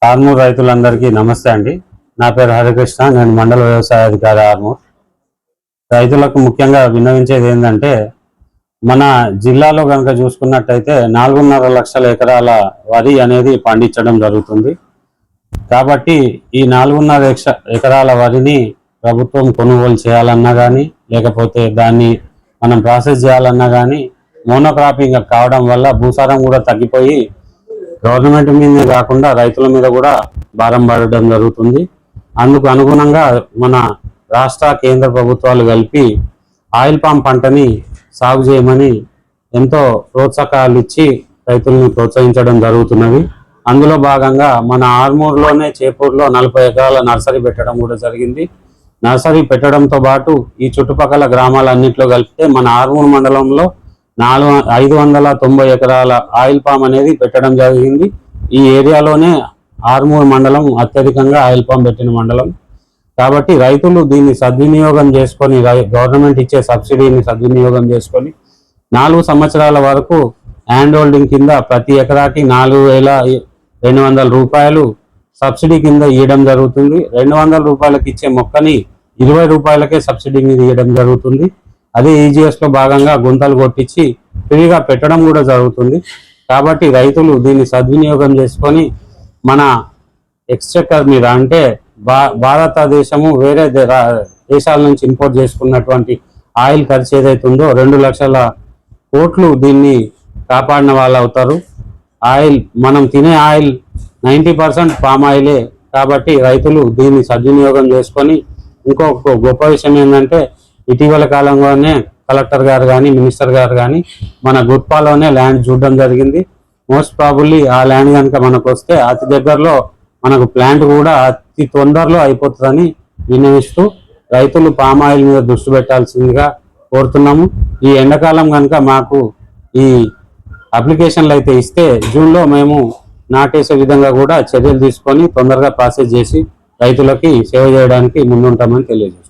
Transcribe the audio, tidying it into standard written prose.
ఆర్మూర్ రైతులందరికీ నమస్తే అండి. నా పేరు హరికృష్ణ. నేను మండల వ్యవసాయ అధికారి ఆర్మూర్. రైతులకు ముఖ్యంగా విన్నవించేది ఏంటంటే, మన జిల్లాలో కనుక చూసుకున్నట్టయితే 4.5 లక్షల ఎకరాల వరి అనేది పండించడం జరుగుతుంది. కాబట్టి ఈ 4.5 ఎకరాల వరిని ప్రభుత్వం కొనుగోలు చేయాలన్నా కానీ, లేకపోతే దాన్ని మనం ప్రాసెస్ చేయాలన్నా కానీ, మోనోక్రాపింగ్ కావడం వల్ల భూసారం కూడా తగ్గిపోయి గవర్నమెంట్ మీదే కాకుండా రైతుల మీద కూడా భారం పడడం జరుగుతుంది. అందుకు అనుగుణంగా మన రాష్ట్ర కేంద్ర ప్రభుత్వాలు కలిపి ఆయిల్ పామ్ పంటని సాగు చేయమని ఎంతో ప్రోత్సాహకాలు ఇచ్చి రైతుల్ని ప్రోత్సహించడం జరుగుతున్నది. అందులో భాగంగా మన ఆర్మూర్లోనే చేపూర్లో 40 ఎకరాల నర్సరీ పెట్టడం కూడా జరిగింది. నర్సరీ పెట్టడంతో పాటు ఈ చుట్టుపక్కల గ్రామాలన్నింటిలో కలిపితే మన ఆర్మూర్ మండలంలో 590 ఎకరాల ఆయిల్ పామ్ అనేది పెట్టడం జరిగింది. ఈ ఏరియాలోనే ఆర్మూర్ మండలం అత్యధికంగా ఆయిల్ పామ్ పెట్టిన మండలం. కాబట్టి రైతులు దీన్ని సద్వినియోగం చేసుకొని, గవర్నమెంట్ ఇచ్చే సబ్సిడీని సద్వినియోగం చేసుకొని 4 సంవత్సరాల వరకు హ్యాండ్ హోల్డింగ్ కింద ప్రతి ఎకరాకి 4,200 రూపాయలు సబ్సిడీ కింద ఇవ్వడం జరుగుతుంది. 200 రూపాయలకి ఇచ్చే మొక్కని 20 రూపాయలకే సబ్సిడీ మీద ఇవ్వడం జరుగుతుంది. అదే ఈజీఎస్లో భాగంగా గుంతలు కొట్టించి ఫ్రీగా పెట్టడం కూడా జరుగుతుంది. కాబట్టి రైతులు దీన్ని సద్వినియోగం చేసుకొని మన ఎక్స్చెక్కర్ మీద, అంటే భారతదేశము వేరే దేశాల నుంచి ఇంపోర్ట్ చేసుకున్నటువంటి ఆయిల్ ఖర్చు ఏదైతే ఉందో 2 లక్షల కోట్లు దీన్ని కాపాడిన వాళ్ళు అవుతారు. ఆయిల్ మనం తినే ఆయిల్ 90% పామ్ ఆయిలే. కాబట్టి రైతులు దీన్ని సద్వినియోగం చేసుకొని, ఇంకొక గొప్ప విషయం ఏంటంటే, ఇటీవల కాలంలోనే కలెక్టర్ గారు కానీ మినిస్టర్ గారు కానీ మన గుట్పాలోనే ల్యాండ్ చూడడం జరిగింది. మోస్ట్ ప్రాబుల్లీ ఆ ల్యాండ్ కనుక మనకు వస్తే అతి దగ్గరలో మనకు ప్లాంట్ కూడా అతి తొందరలో అయిపోతుందని విన్నవిస్తూ రైతులు పామ్ ఆయిల్ మీద దృష్టి పెట్టాల్సిందిగా కోరుతున్నాము. ఈ ఎండాకాలం కనుక మాకు ఈ అప్లికేషన్లు అయితే ఇస్తే జూన్లో మేము నాటేసే విధంగా కూడా చర్యలు తీసుకొని తొందరగా ప్రాసెస్ చేసి రైతులకి సేవ చేయడానికి ముందుంటామని తెలియజేస్తాం.